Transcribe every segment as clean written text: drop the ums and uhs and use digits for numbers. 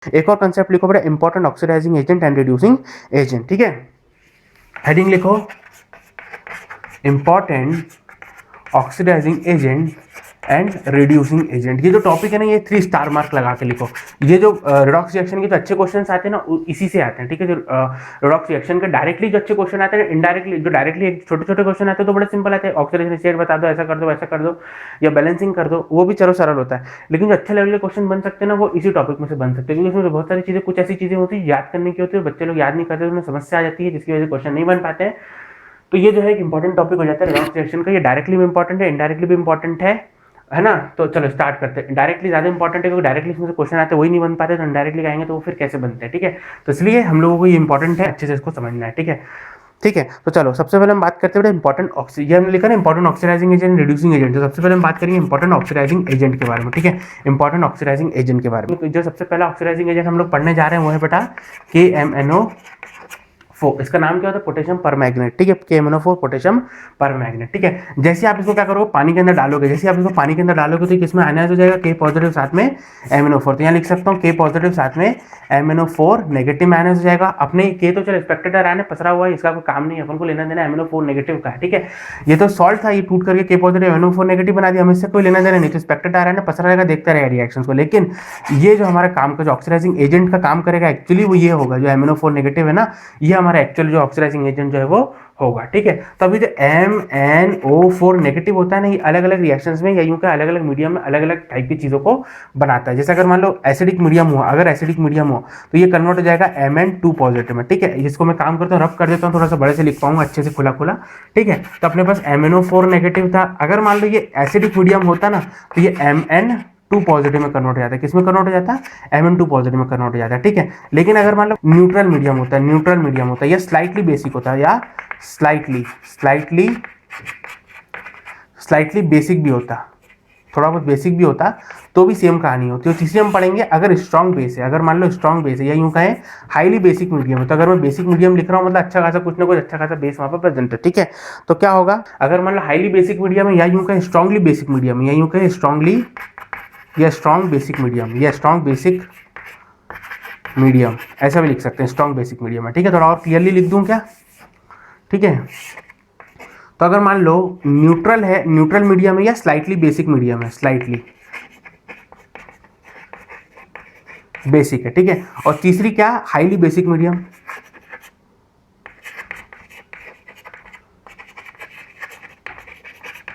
एक और कंसेप्ट लिखो बेटा, important oxidising agent and reducing agent, ठीक है। हेडिंग लिखो important oxidising agent and reducing agent. ये जो टॉपिक है ना, ये 3 स्टार मार्क लगा के लिखो। ये जो रिडॉक्स रिएक्शन के जो अच्छे क्वेश्चन आते हैं ना, इसी से आते हैं, ठीक है। जो रिडॉक्स रिएक्शन के डायरेक्टली जो अच्छे क्वेश्चन आते हैं, इनडायरेक्टली जो डायरेक्टली छोटे छोटे क्वेश्चन आते हैं तो बड़े सिंपल आते हैं, ऑक्सीडेशन स्टेट बता दो, ऐसा कर दो, ऐसा कर दो, या बैलेंसिंग कर दो, वो भी चलो सरल होता है। लेकिन जो अच्छे लेवल के क्वेश्चन बन सकते हैं ना, वो इसी टॉपिक में से बन सकते हैं, क्योंकि उसमें बहुत सारी चीजें, कुछ ऐसी चीजें होती है याद करने की होती है, बच्चे लोग याद नहीं करते, उन्हें समस्या आ जाती है, जिसकी वजह से क्वेश्चन नहीं बन पाते हैं। तो ये जो है एक इंपॉर्टेंट टॉपिक हो जाता है रिडॉक्स रिएक्शन का। ये डायरेक्टली भी इंपॉर्टेंट है, इनडायरेक्टली भी इंपॉर्टेंट है ना। तो चलो स्टार्ट करते हैं। डायरेक्टली ज्यादा इंपॉर्टेंट है, क्योंकि डायरेक्टली इसमें से क्वेश्चन आते हैं वही नहीं बन पाते, तो इनडायरेक्टली आएंगे तो वो फिर कैसे बनते हैं, ठीक है। तो इसलिए हम लोगों को ये इंपॉर्टेंट है, अच्छे से इसको समझना है, ठीक है। ठीक है, तो चलो सबसे पहले हम बात करते हैं इंपॉर्टेंट ये हमने लिखा ना important oxidising agent reducing agent. तो सबसे पहले हम बात करेंगे इंपॉर्टेंट ऑक्सीडाइजिंग एजेंट के बारे में, ठीक है। इंपॉर्टेंट ऑक्सीडाइजिंग एजेंट के बारे में जो सबसे पहला ऑक्सीडाइजिंग एजेंट हम लोग पढ़ने जा रहे हैं वो है बेटा KMnO4। इसका नाम क्या होता है, पोटेशियम परमैग्नेट, ठीक है। KMnO4 पोटेशियम परमैग्नेट, ठीक है। जैसे आप इसको क्या करोगे, पानी के अंदर डालोगे, जैसे आप इसको पानी के अंदर डालोगे तो किसमें आयनाइज हो जाएगा, K पॉजिटिव साथ में MnO4। तो यहाँ लिख सकता हूँ K पॉजिटिव साथ में MnO4 नेगेटिव में आयनाइज हो जाएगा। अपने K तो चलो स्पेक्टेड आयन पसरा हुआ है, इसका कोई काम नहीं है, अपन को लेना देना MnO4 नेगेटिव का है, ठीक है। ये तो सॉल्ट था, ये टूट करके K पॉजिटिव MnO4 नेगेटिव बना दिया, हमें इससे कोई लेना देना नहीं। तो स्पेक्टेड आयन पसरा रहेगा, देखता रहेगा रिएक्शंस को। लेकिन ये जो हमारा काम का जो ऑक्सीडाइजिंग एजेंट का काम करेगा एक्चुअली वो ये होगा, जो MnO4 नेगेटिव है ना, ये हमारा एक्चुअल जो ऑक्सीडाइजिंग एजेंट जो है वो होगा, ठीक है। तो अभी जो MnO4 नेगेटिव होता है ना, ये अलग अलग रिएक्शंस में या यूं का अलग अलग मीडियम में अलग अलग टाइप की चीजों को बनाता है। जैसे अगर मान लो एसिडिक मीडियम हुआ, अगर एसिडिक मीडियम हो तो ये कन्वर्ट हो जाएगा Mn2 पॉजिटिव में, ठीक है। इसको मैं काम करता हूँ, रब कर देता हूँ, थोड़ा सा बड़े से लिख पाऊंगा अच्छे से खुला खुला, ठीक है। तो अपने पास MnO4 नेगेटिव था। अगर मान लो ये एसिडिक मीडियम होता ना, तो ये Mn2 पॉजिटिव में कन्वर्ट हो जाता है। किसमें कन्वर्ट हो जाता है, Mn2 पॉजिटिव में कन्वर्ट हो जाता है, ठीक है। लेकिन अगर मान लो न्यूट्रल मीडियम होता है, न्यूट्रल मीडियम होता है या स्लाइटली बेसिक होता है, या स्लाइटली स्लाइटली स्लाइटली बेसिक भी होता, थोड़ा बहुत बेसिक भी होता, तो भी सेम कहानी होती है। तीसरी हम पढ़ेंगे अगर स्ट्रॉन्ग बेस है, अगर मान लो स्ट्रॉन्ग बेस है या यूं कहें हाईली बेसिक मीडियम है। तो अगर मैं बेसिक मीडियम लिख रहा हूं मतलब अच्छा खासा कुछ ना कुछ अच्छा खासा बेस वहां पर प्रेजेंट है, ठीक है। तो क्या होगा, अगर मान लो हाईली बेसिक मीडियम है या यूं कहें स्ट्रांगली बेसिक मीडियम है, या यूं कहें स्ट्रांगली या स्ट्रॉन्ग बेसिक मीडियम या स्ट्रॉन्ग बेसिक मीडियम, ऐसा भी लिख सकते हैं, स्ट्रॉन्ग बेसिक मीडियम है, ठीक है। थोड़ा और क्लियरली लिख दूं क्या, ठीक है। तो अगर मान लो न्यूट्रल है, न्यूट्रल मीडियम है या स्लाइटली बेसिक मीडियम है, स्लाइटली बेसिक है, ठीक है। और तीसरी क्या, हाईली बेसिक मीडियम,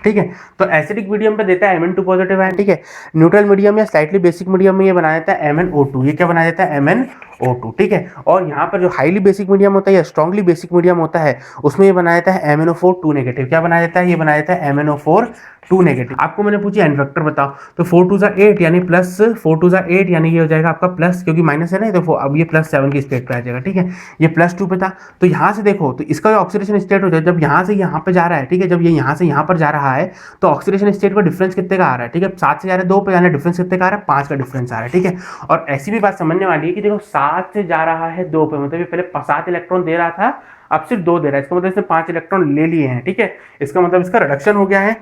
ठीक है। तो एसिडिक मीडियम पे देता है Mn2 पॉजिटिव है, ठीक है। न्यूट्रल मीडियम या स्लाइटली बेसिक मीडियम में ये बना देता है MnO2, ये क्या बना देता है MnO2, ठीक है। और यहाँ पर जो हाईली बेसिक मीडियम होता है या स्ट्रांगली बेसिक मीडियम होता है, उसमें ये बना देता है MnO4 2 नेगेटिव। क्या बना देता है, ये बना देता है MnO4 2 नेगेटिव। आपको मैंने पूछी एन फैक्टर बताओ, तो 4 2 8 यानी प्लस 4 2 8 यानी ये हो जाएगा आपका प्लस, क्योंकि माइनस है ना, तो अब ये +7 की स्टेट पे आ जाएगा, ठीक है। ये +2 पे था, तो यहाँ से देखो तो इसका ऑक्सीडेशन स्टेट हो जाए जब यहाँ से यहाँ पे जा रहा है, ठीक है। जब ये यहाँ से यहाँ पर जा रहा है तो ऑक्सीडेशन स्टेट का डिफरेंस कितने का आ रहा है, ठीक है। 7 से जा रहा है 2 पे, जाना डिफरेंस कितने का आ रहा है, 5 का डिफरेंस आ रहा है, ठीक है। और ऐसी भी बात समझने वाली है कि देखो 7 से जा रहा है 2 पे, मतलब ये पहले 7 इलेक्ट्रॉन दे रहा था, अब सिर्फ 2 दे रहा है, इसका मतलब इसने 5 इलेक्ट्रॉन ले लिए हैं, ठीक है। इसका मतलब इसका रिडक्शन हो गया है,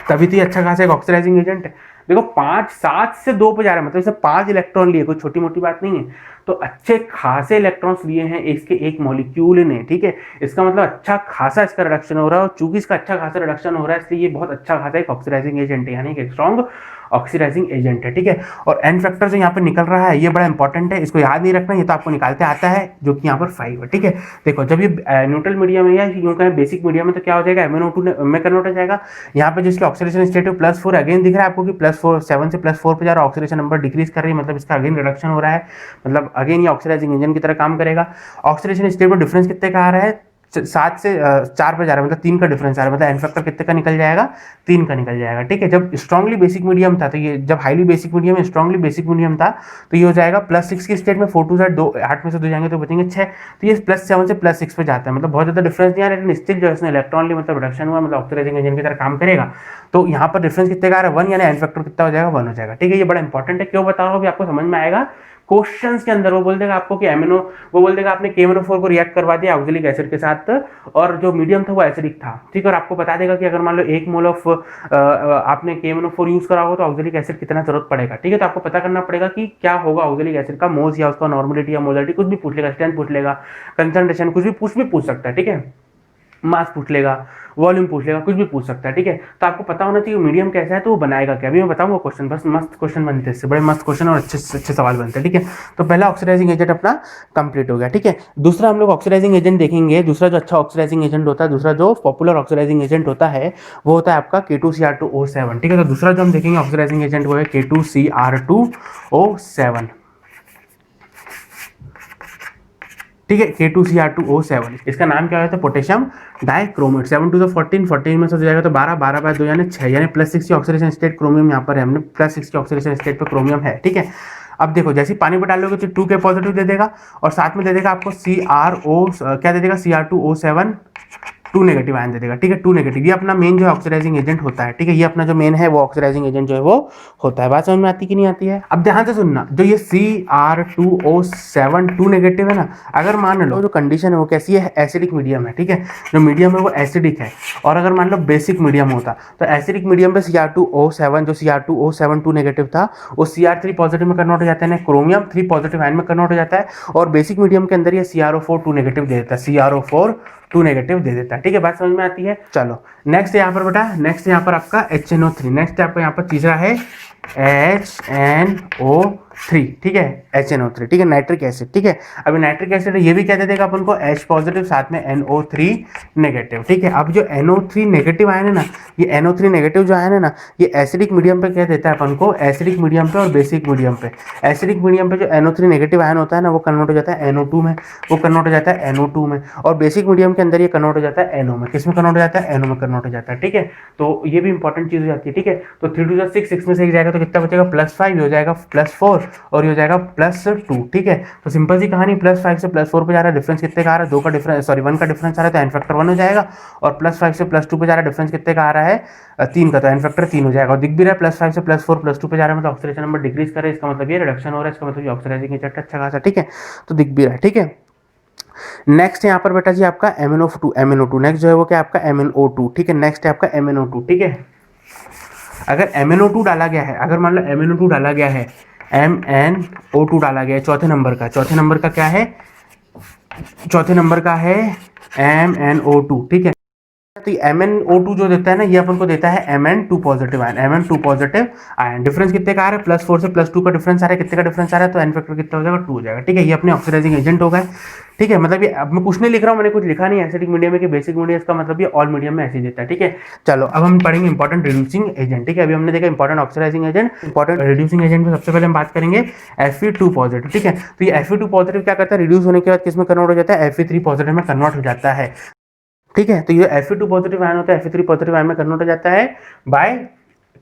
तभी तो ये अच्छा खासा एक ऑक्सीडाइजिंग एजेंट है। देखो 7 से 2 पे जा रहा है, मतलब इसे 5 इलेक्ट्रॉन लिए, कोई छोटी मोटी बात नहीं है। तो अच्छे खासे इलेक्ट्रॉन्स लिए हैं इसके एक मॉलिक्यूल ने, ठीक है। इसका मतलब अच्छा खासा इसका रिडक्शन हो रहा है, और चूंकि इसका अच्छा खासा रिडक्शन हो रहा है इसलिए ये बहुत अच्छा खासा एक ऑक्सीडाइजिंग एजेंट है, यानी कि स्ट्रॉन्ग ऑक्सीडाइजिंग एजेंट है, ठीक है। और एन फैक्टर जो यहाँ पर निकल रहा है ये बड़ा इंपॉर्टेंट है, इसको याद नहीं रखना, ये तो आपको निकालते आता है, जो कि यहाँ पर 5 है, ठीक है। देखो जब ये न्यूट्रल मीडियम है या यूं कहें बेसिक मीडियम है तो क्या हो जाएगा, MnO2 में कन्वर्ट हो जाएगा। यहाँ पे जिसकी ऑक्सीडेशन स्टेट है +4, अगेन दिख रहा है आपको कि +4 7 से +4 पे जा रहा है, ऑक्सीडेशन नंबर डिक्रीज कर रही है, मतलब इसका अगेन रिडक्शन हो रहा है, मतलब अगेन ये ऑक्सीडाइजिंग इंजन की तरह काम करेगा। ऑक्सीडेशन स्टेट में डिफरेंस कितने का आ रहा है, 7 से 4 पे जा रहा है, मतलब 3 का डिफरेंस आ रहा है, मतलब एन फैक्टर कितने का निकल जाएगा, 3 का निकल जाएगा, ठीक है। जब स्ट्रांगली बेसिक मीडियम था तो ये, जब हाईली बेसिक मीडियम है स्ट्रांगली बेसिक मीडियम था तो ये हो जाएगा +6 की स्टेट में, 4 2 2 8 में से 2 जाएंगे तो बचेंगे 6, तो ये +7 से +6 पे जाता है, मतलब बहुत ज्यादा डिफरेंस नहीं आ रहा है, लेकिन स्टिल जो है इलेक्ट्रॉन ली मतलब रिडक्शन हुआ, मतलब ऑक्सीडाइजिंग एजेंट की तरह काम करेगा। तो यहाँ पर डिफरेंस कितने का आ रहा है, 1, यानी एन फैक्टर कितना हो जाएगा, 1 हो जाएगा, ठीक है। ये बड़ा इंपॉर्टेंट है, क्यों बता रहा हूँ, आपको समझ में आएगा क्वेश्चंस के अंदर वो बोल देगा आपको कि एमिनो, वो बोल देगा आपने KMNO4 को रिएक्ट करवा दिया ऑक्जेलिक एसिड के साथ और जो मीडियम था वो एसिडिक था, ठीक है, और आपको बता देगा कि अगर मान लो 1 मोल ऑफ आपने KMNO4 यूज करा होगा तो ऑक्जेलिक एसिड कितना जरूरत पड़ेगा, ठीक है। तो आपको पता करना पड़ेगा कि क्या होगा ऑक्जेलिक एसिड का मोल्स या उसका नॉर्मलिटी या मोलारिटी, कुछ भी पूछ लेगा, स्ट्रेंथ पूछ लेगा, कंसंट्रेशन कुछ भी पूछ सकता है, ठीक है, मास पूछ लेगा, वॉल्यूम पूछ लेगा, कुछ भी पूछ सकता है, ठीक है। तो आपको पता होना चाहिए मीडियम कैसा है तो वो बनाएगा क्या, अभी मैं बताऊंगा क्वेश्चन, बस मस्त क्वेश्चन बनते हैं इससे, बड़े मस्त क्वेश्चन और अच्छे सवाल बनते हैं, ठीक है। तो पहला ऑक्सीडाइजिंग एजेंट अपना कंप्लीट हो गया, ठीक है। दूसरा हम लोग ऑक्सीडाइजिंग एजेंट देखेंगे, दूसरा जो अच्छा ऑक्सीडाइजिंग एजेंट होता है, दूसरा जो पॉपुलर ऑक्सीडाइजिंग एजेंट होता है वो होता है आपका K2Cr2O7, ठीक है। तो दूसरा जो हम देखेंगे ऑक्सीडाइजिंग एजेंट वो है K2Cr2O7, ठीक है, K2Cr2O7, इसका नाम क्या होता है, पोटेशियम डाइक्रोमेट। 7 to the 14, 14 में से हो जाएगा तो 12, 12 बाय 2 यानी 6, यानी +6 की ऑक्सीडेशन स्टेट क्रोमियम यहाँ पर है, हमने +6 की ऑक्सीडेशन स्टेट पर क्रोमियम है, ठीक है। अब देखो जैसे ही पानी में डालोगे तो 2K पॉजिटिव दे देगा और साथ में दे देगा आपको CrO क्या दे देगा, Cr2O7 2 नेगेटिव आयन दे देगा, ठीक है, 2 नेगेटिव। ये अपना मेन जो है ऑक्सीडाइजिंग एजेंट होता है, ठीक है, ये अपना जो मेन है वो ऑक्सीडाइजिंग एजेंट जो है वो होता है। बात समझ में आती कि नहीं आती है? अब ध्यान से सुनना, जो ये Cr2O7 2 नेगेटिव है ना, अगर मान लो जो कंडीशन है वो कैसी है, एसिडिक मीडियम है, ठीक है, जो मीडियम है वो एसिडिक है, और अगर मान लो बेसिक मीडियम होता तो एसिडिक मीडियम पे Cr2O7 जो Cr2O7 2 नेगेटिव था वो Cr3 पॉजिटिव में कन्वर्ट हो जाता है, क्रोमियम 3 पॉजिटिव आयन में कन्वर्ट हो जाता है, और बेसिक मीडियम के अंदर ये CrO4 2 नेगेटिव दे देता है, CrO4 2 नेगेटिव दे देता है, ठीक है, बात समझ में आती है। चलो नेक्स्ट यहाँ पर बेटा, नेक्स्ट यहाँ पर आपका HNO3, नेक्स्ट आपका यहाँ पर तीसरा है HNO3, ठीक है, HNO3, ठीक है, नाइट्रिक एसिड, ठीक है। अभी नाइट्रिक एसिड ये भी क्या दे देगा अपन को, H पॉजिटिव साथ में NO3 नेगेटिव, ठीक है। अब जो NO3 नेगेटिव आयन है ना, ये NO3 नेगेटिव जो आयन है ना, ये एसिडिक मीडियम पे क्या देता है अपन को, एसिडिक मीडियम पे और बेसिक मीडियम पे। एसिडिक मीडियम पे जो NO3 नेगेटिव आयन होता है ना वो कन्वर्ट हो जाता है NO2 में, वो कन्वर्ट हो जाता है NO2 में, और बेसिक मीडियम के अंदर ये कन्वर्ट हो जाता है NO में। किस में कन्वर्ट हो जाता है, NO में कन्वर्ट हो जाता है, ठीक है। तो ये भी इंपॉर्टेंट चीज हो जाती है, ठीक है। तो 3 to the 6, 6 में से एक जाएगा तो कितना बचेगा, +5, हो जाएगा +4 और ये हो जाएगा +2, ठीक है। तो सिंपल सी कहानी, +5 से +4 पे जा रहा है, डिफरेंस कितने का आ रहा है, 2 का डिफरेंस, सॉरी 1 का डिफरेंस आ रहा है तो एन फैक्टर 1 हो जाएगा, और +5 से +2 पे जा रहा है, डिफरेंस कितने का आ रहा है, 3 का, तो एन फैक्टर 3 हो जाएगा, और दिख भी रहा है +5 से +4 +2 पे जा रहा है, मतलब ऑक्सीडेशन नंबर डिक्रीज कर रहा है, इसका मतलब ये रिडक्शन हो रहा है, इसका मतलब ये ऑक्सीडाइजिंग एजेंट अच्छा खासा, ठीक है, तो दिख भी रहा है, ठीक है। नेक्स्ट यहाँ पर बेटा जी आपका MnO2, नेक्स्ट जो है वो क्या आपका MnO2, ठीक है, नेक्स्ट है आपका MnO2, ठीक है। अगर MnO2 डाला गया है, अगर मान लो MnO2 डाला गया है, MnO2 डाला गया है चौथे नंबर का, चौथे नंबर का क्या है, चौथे नंबर का है MnO2, ठीक है। तो MnO2 जो देता है ना, ये अपन को देता है Mn2 positive ion, Mn2 positive ion. Difference कितने का आ रहा है, +4 से +2 का डिफरेंस आ रहा है, कितने का डिफरेंस आ रहा है, तो एन फैक्टर कितना हो जाएगा, 2 हो जाएगा, ठीक है। ये अपने ऑक्सीडाइजिंग एजेंट हो गए, ठीक है। मतलब ये अब मैं कुछ नहीं लिख रहा हूँ, मैंने कुछ लिखा नहीं है, एसिडिक मीडियम में कि बेसिक मीडियम, इसका मतलब ये ऑल मीडियम में ऐसे देता है, ठीक है। चलो अब हम पढ़ेंगे इंपॉर्टेंट रिड्यूसिंग एजेंट, ठीक है। अभी हमने देखा important oxidising agent, important reducing agent में सबसे पहले हम बात करेंगे Fe2 पॉजिटिव, ठीक है। तो ये Fe2 पॉजिटिव क्या करता है, रिड्यूस होने के बाद किस में कन्वर्ट हो जाता है, Fe3 पॉजिटिव में कन्वर्ट हो जाता है, ठीक है। तो ये Fe2 पॉजिटिव आयन होता है, Fe3 पॉजिटिव आयन में कन्वर्ट हो जाता है बाय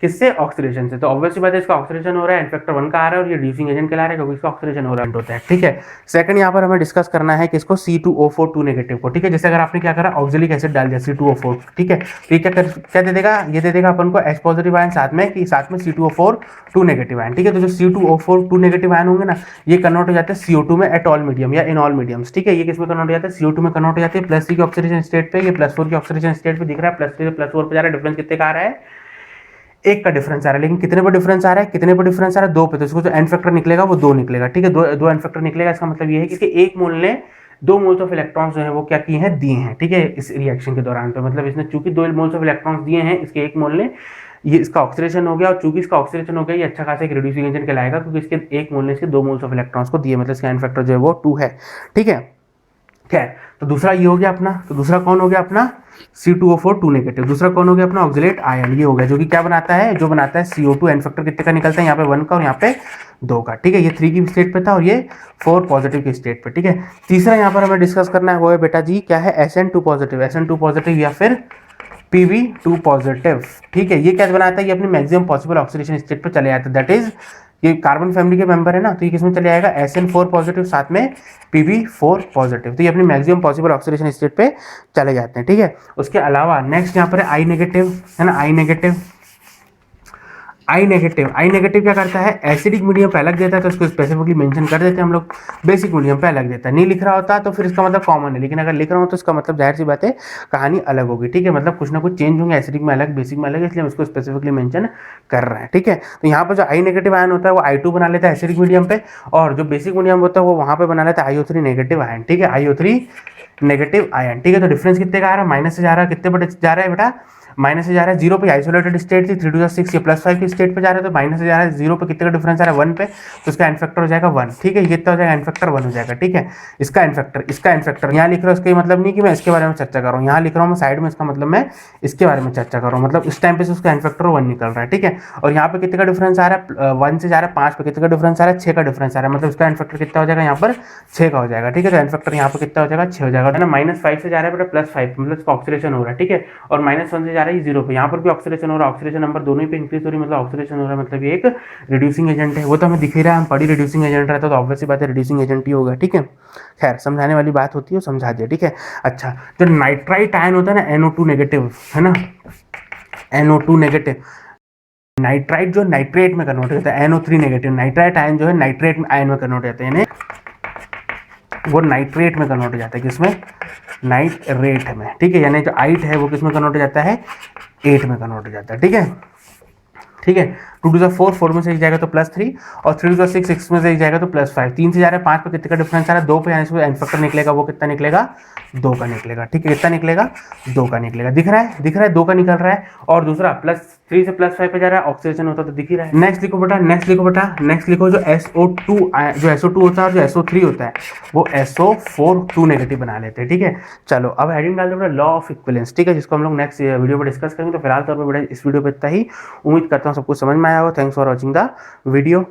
किससे, ऑक्सीडेशन से। तो ऑब्वियसली बात है, इसका ऑक्सीडेशन हो रहा है, एन फैक्टर 1 का आ रहा है, और ये रिड्यूसिंग एजेंट कहला रहा है क्योंकि इसका ऑक्सीडेशन हो रहा है, ठीक है। सेकंड यहाँ पर हमें डिस्कस करना है किसको, C2O4 2 नेगेटिव को, ठीक है। जैसे अगर आपने क्या करा, ऑक्जेलिक एसिड डाल दिया C2O4, ठीक है, तो ये क्या दे देगा, ये दे देगा अपन को H पॉजिटिव आयन साथ में C2O4 2 नेगेटिव आयन, ठीक है। तो जो C2O4 2 नेगेटिव आयन होंगे ना, ये कन्वर्ट हो जाते हैं CO2 में एट ऑल मीडियम या इन ऑल मीडियम्स, ठीक है। ये किसमें कन्वर्ट हो जाता है, CO2 में कन्वर्ट हो जाते हैं, +3 की ऑक्सीडेशन स्टेट पे, ये +4 की ऑक्सीडेशन स्टेट पे दिख रहा है, +3 से +4 पे जा रहा है, डिफरेंस कितने का आ रहा है, 1 का डिफरेंस आ रहा है, लेकिन कितने पर डिफरेंस आ रहा है, कितने पर डिफरेंस आ रहा है, 2 पे, तो इसको जो एन फैक्टर निकलेगा वो 2 निकलेगा, ठीक है। दो एन फैक्टर निकलेगा, इसका मतलब ये है कि एक मोल ने 2 मोल्स ऑफ इलेक्ट्रॉन्स जो है वो क्या किए हैं, दिए हैं, ठीक है, इस रिएक्शन के दौरान पे, मतलब इसने चूंकि 2 मोल्स ऑफ इलेक्ट्रॉन्स दिए हैं, इसके 1 मोल ने, ये इसका ऑक्सीडेशन हो गया, और चूंकि इसका ऑक्सीडेशन हो गया, ये अच्छा खासा एक रिड्यूसिंग एजेंट कहलाएगा क्योंकि इसके 1 मोल ने इसके 2 मोल्स ऑफ इलेक्ट्रॉन्स को दिए, मतलब इसका एन फैक्टर जो है वो 2 है, ठीक है। तो दूसरा ये हो गया अपना, तो दूसरा कौन हो गया अपना, C2O4 2 नेगेटिव। दूसरा कौन हो गया अपना, ऑक्जेलेट आयन, ये हो गया, जो कि क्या बनाता है, जो बनाता है CO2, एन फैक्टर कितने का निकलता है, यहाँ पे 1 का और यहाँ पे 2 का, ठीक है। ये 3 की स्टेट पे था और ये 4 पॉजिटिव की स्टेट पे, ठीक है। तीसरा यहाँ पर हमें डिस्कस करना है वो है बेटा जी क्या है, SN2 पॉजिटिव या फिर Pb2 पॉजिटिव, ठीक है। ये क्या बनाता है, ये अपनी मैक्सिमम पॉसिबल ऑक्सीडेशन स्टेट पे चले जाता है, दैट इज ये कार्बन फैमिली के मेंबर है ना, तो ये किसमें चले आएगा, SN4 पॉजिटिव साथ में Pb4 पॉजिटिव, तो ये अपनी मैक्सिमम पॉसिबल ऑक्सीडेशन स्टेट पे चले जाते हैं, ठीक है। उसके अलावा नेक्स्ट यहाँ पर है I नेगेटिव, है ना, I आई नेगेटिव क्या करता है, एसिडिक मीडियम पे अलग देता है तो उसको स्पेसिफिकली मेंशन कर देते हैं हम लोग, बेसिक मीडियम पे अलग देता है। नहीं लिख रहा होता तो फिर इसका मतलब कॉमन है, लेकिन अगर लिख रहा हूँ तो इसका मतलब जाहिर सी बात है कहानी अलग होगी, ठीक है, मतलब कुछ ना कुछ चेंज होंगे, एसिडिक में अलग बेसिक में अलग, इसलिए हम उसको स्पेसिफिकली मेंशन कर रहे हैं, ठीक है। तो यहाँ पर जो आई नेगेटिव आयन होता है वो I2 बना लेता है एसिडिक मीडियम पे, और जो बेसिक मीडियम होता है वो वहाँ पे बना लेता है IO3 नेगेटिव आयन, ठीक है, IO3 नेगेटिव आयन, ठीक है। तो डिफरेंस कितने का आ रहा है, माइनस से जा रहा है, कितने बटे जा रहा है बेटा, माइनस से जा रहा है जीरो पे, आइसोलेटेड स्टेट थी 3 to the 6, ये +5 की स्टेट पे जा रहा है, तो माइनस से जा रहा है जीरो पे, कितने का डिफरेंस आ रहा है 1 पे, तो इसका एन फैक्टर हो जाएगा 1, ठीक है, ये कितना हो जाएगा एन फैक्टर 1 हो जाएगा, ठीक है। इसका एन फैक्टर यहाँ लिख रहा हूँ, इसका मतलब नहीं कि मैं इसके बारे में चर्चा कर रहा हूँ, यहाँ लिख रहा हूँ मैं साइड में, इसका मतलब मैं इसके बारे में चर्चा कर रहा हूँ, मतलब इस टाइम पे से उसका एन फैक्टर 1 निकल रहा है, ठीक है। और यहाँ पे कितने का डिफरेंस आ रहा है, 1 से जा रहा है 5 पे, कितने का डिफरेंस आ रहा है 6 का डिफरेंस आ रहा है, मतलब इसका एन फैक्टर कितना हो जाएगा यहाँ पर 6 का हो जाएगा, ठीक है। तो एन फैक्टर यहाँ पर कितना हो जाएगा 6 हो जाएगा, है ना। -5 से जा रहा है बेटा +5, मतलब इसका ऑक्सीडेशन हो रहा है, ठीक है, और -1 से जा रहा है 0 पे, यहाँ पर भी ऑक्सीडेशन हो रहा है, ऑक्सीडेशन नंबर दोनों ही पे इंक्रीज हो रही है, मतलब ऑक्सीडेशन हो रहा है, मतलब ये एक रिड्यूसिंग एजेंट है, वो तो हमें दिख ही रहा है, हम पढ़ी रिड्यूसिंग एजेंट रहता तो ऑब्वियस सी बात है रिड्यूसिंग एजेंट ही होगा, ठीक है। खैर समझाने वाली बात होती है, समझा दिया, ठीक है। अच्छा, जो नाइट्राइट आयन होता है ना NO2 नेगेटिव, है ना, NO2 नेगेटिव, नाइट्राइट जो नाइट्रेट में कन्वर्ट होता है, NO3 नेगेटिव, नाइट्राइट आयन जो है नाइट्रेट आयन में कन्वर्ट होता है, यानी वो नाइट्रेट में कन्वर्ट हो जाता है, किसमें, नाइट्रेट में, ठीक है, यानी जो आइट है वो किसमें कन्वर्ट हो जाता है 8 में कन्वर्ट हो जाता है, ठीक है, ठीक है। 2 to the 4 4 में से जाएगा तो +3, और 3 to the 6 6 में से जाएगा तो +5, 3 से जा रहा है 5 पे, कितने का डिफरेंस आ रहा है 2 पे, यानी इसमें एन फैक्टर निकलेगा वो कितना निकलेगा 2 का निकलेगा, ठीक है, कितना निकलेगा 2 का निकलेगा, दिख रहा है 2 का निकल रहा है। और दूसरा +3 से +5 पे जा रहा है, ऑक्सीडेशन होता तो दिख ही रहा है। नेक्स्ट लिखो बेटा, नेक्स्ट लिखो जो SO2 होता है और जो SO3 होता है वो SO4 2 नेगेटिव बना लेते हैं, ठीक है। चलो अब हेडिंग डाल दो बेटा लॉ ऑफ इक्विवेलेंस, ठीक है, जिसको हम लोग नेक्स्ट वीडियो में डिस्कस करेंगे। तो फिलहाल तौर पर बेटा इस वीडियो पे इतना ही, उम्मीद करता हूँ सब कुछ समझ में आया हो। Thanks for watching the video.